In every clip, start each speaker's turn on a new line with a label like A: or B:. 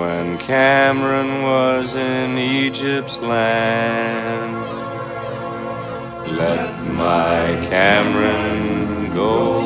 A: when Cameron was in Egypt's land. Let my Cameron go.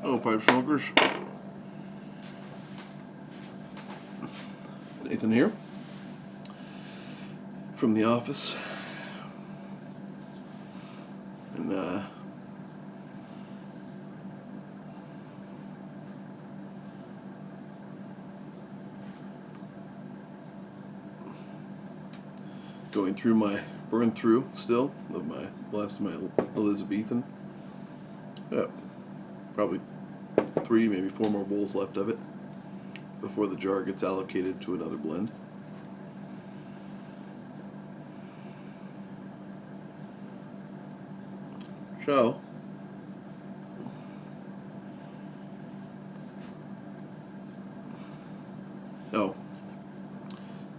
B: Hello, pipe smokers. It's Nathan here from the office, and going through my burn through still of my last of my Elizabethan. Probably 3, maybe 4 more bowls left of it before the jar gets allocated to another blend. So,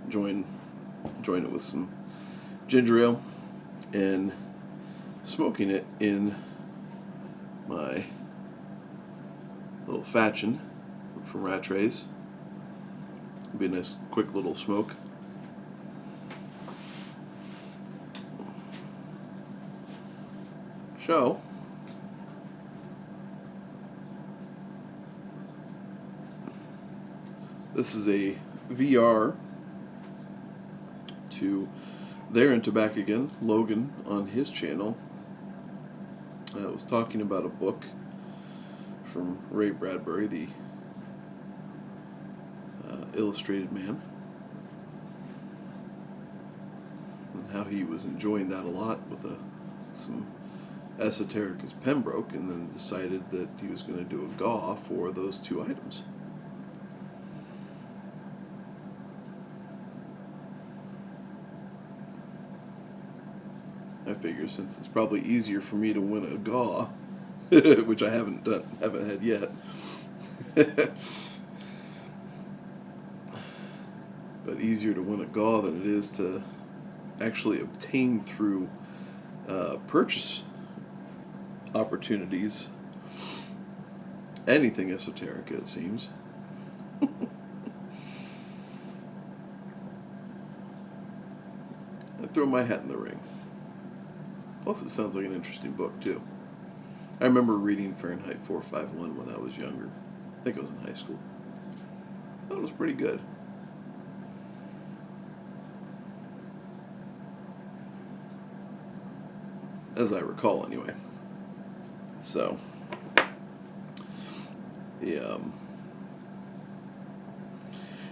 B: join it with some ginger ale and smoking it in my little Fatchin from Rattrays. It'll be a nice quick little smoke. So, this is a VR to There and Tobac again, Logan, on his channel. Was talking about a book from Ray Bradbury, the illustrated man, and how he was enjoying that a lot with some esoteric as Pembroke, and then decided that he was going to do a GAW for those 2 items. I figure since it's probably easier for me to win a GAW, which I haven't had yet, but easier to win a GAW than it is to actually obtain through purchase opportunities anything esoteric, it seems. I throw my hat in the ring. Plus, it sounds like an interesting book, too. I remember reading Fahrenheit 451 when I was younger. I think I was in high school. I thought it was pretty good. As I recall, anyway. So, in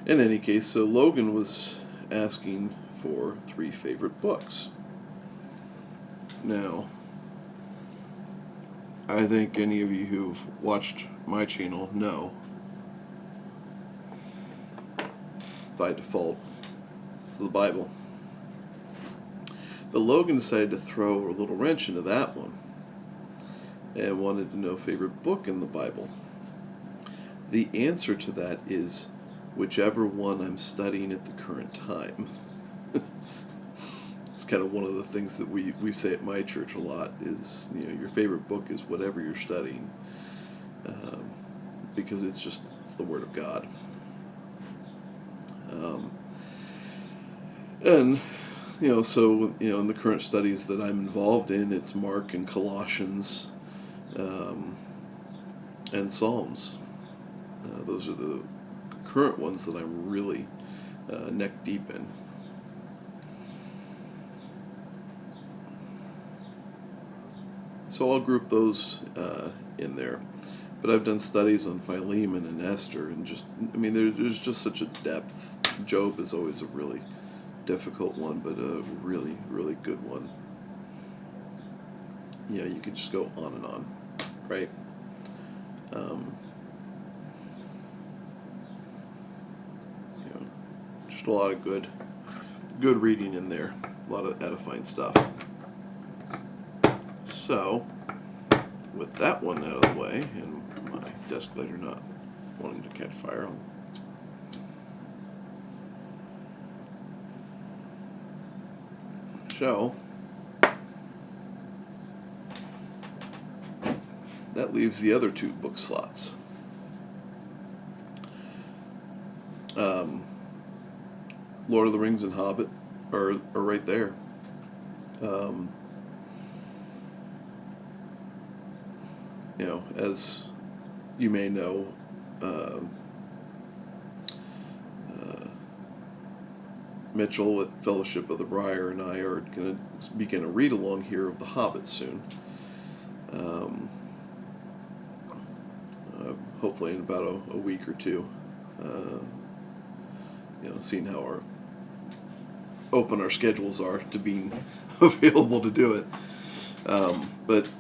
B: any case, so Logan was asking for 3 favorite books. Now, I think any of you who've watched my channel know, by default, it's the Bible. But Logan decided to throw a little wrench into that one and wanted to know favorite book in the Bible. The answer to that is whichever one I'm studying at the current time. It's kind of one of the things that we say at my church a lot is, your favorite book is whatever you're studying, because it's the Word of God. And so in the current studies that I'm involved in, it's Mark and Colossians, and Psalms. Those are the current ones that I'm really neck deep in. So I'll group those in there. But I've done studies on Philemon and Esther, and there's just such a depth. Job is always a really difficult one, but a really, really good one. You could just go on and on, right? Just a lot of good reading in there. A lot of edifying stuff. So, with that one out of the way, and my desk lighter not wanting to catch fire, I'll so that leaves the other two book slots. Lord of the Rings and Hobbit are right there. As you may know, Mitchell at Fellowship of the Briar and I are going to begin a read along here of The Hobbit soon. Hopefully in about a week or two. Seeing how open our schedules are to being available to do it. But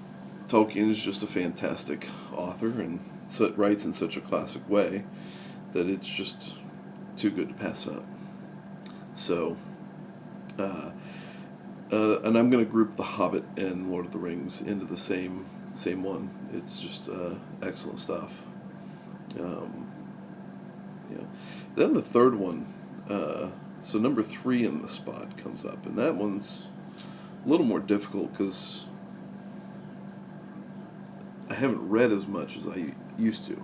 B: Tolkien is just a fantastic author, and so it writes in such a classic way that it's just too good to pass up. So, and I'm going to group The Hobbit and Lord of the Rings into the same one. It's just excellent stuff. Then the third one, so number 3 in the spot comes up, and that one's a little more difficult because I haven't read as much as I used to.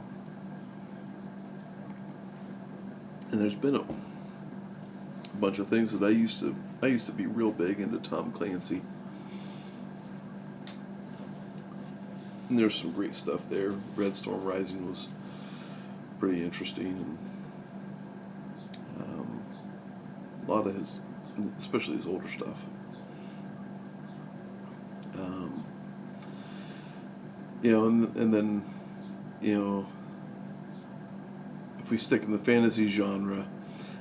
B: And there's been a bunch of things that I used to be real big into Tom Clancy. And there's some great stuff there. Red Storm Rising was pretty interesting, and a lot of his, especially his older stuff. And then, if we stick in the fantasy genre,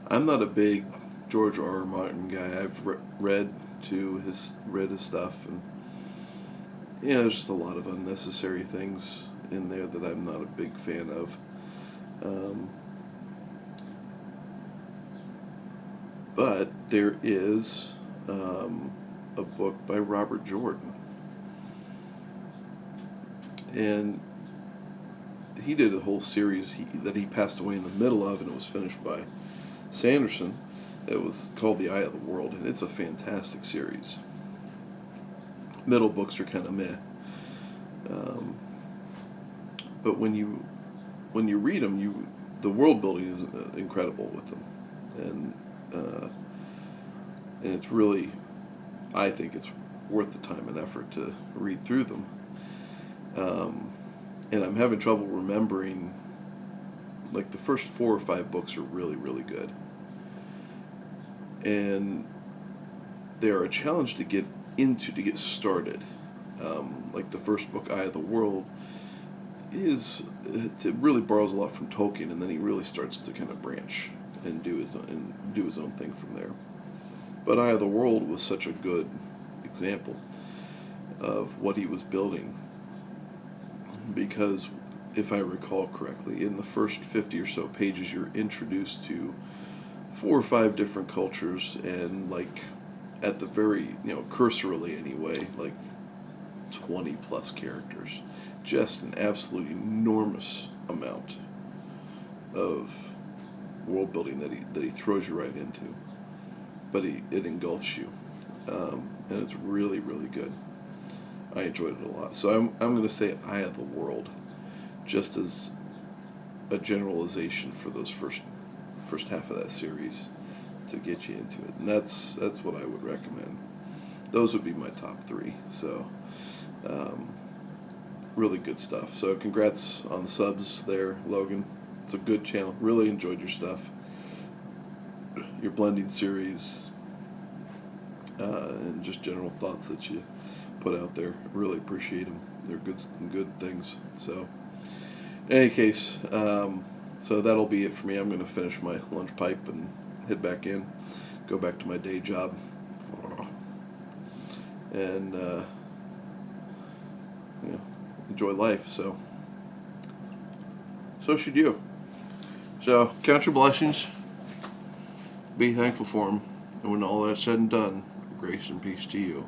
B: I'm not a big George R. R. Martin guy. I've read his stuff, and there's just a lot of unnecessary things in there that I'm not a big fan of. But there is a book by Robert Jordan, and he did a whole series that he passed away in the middle of, and it was finished by Sanderson. It was called The Eye of the World, and it's a fantastic series. Middle books are kind of meh, but when you read them, the world building is incredible with them, and it's really, I think it's worth the time and effort to read through them. And I'm having trouble remembering, like the first 4 or 5 books are really, really good. And they're a challenge to get started. Like the first book, Eye of the World, it really borrows a lot from Tolkien, and then he really starts to kind of branch and do his own thing from there. But Eye of the World was such a good example of what he was building, because if I recall correctly, in the first 50 or so pages, you're introduced to 4 or 5 different cultures, and like at the very, cursorily anyway, like 20 plus characters. Just an absolutely enormous amount of world building that he throws you right into, but it engulfs you, and it's really, really good. I enjoyed it a lot. So I'm going to say Eye of the World, just as a generalization for those first half of that series to get you into it, and that's what I would recommend. Those would be my top 3. So really good stuff. So congrats on the subs there, Logan. It's a good channel. Really enjoyed your stuff, your blending series, and just general thoughts that you put out there. Really appreciate them. They're good things. So in any case, so that'll be it for me. I'm going to finish my lunch pipe and head back in, go back to my day job, and enjoy life. So should you. So count your blessings, be thankful for them, and when all that's said and done, grace and peace to you.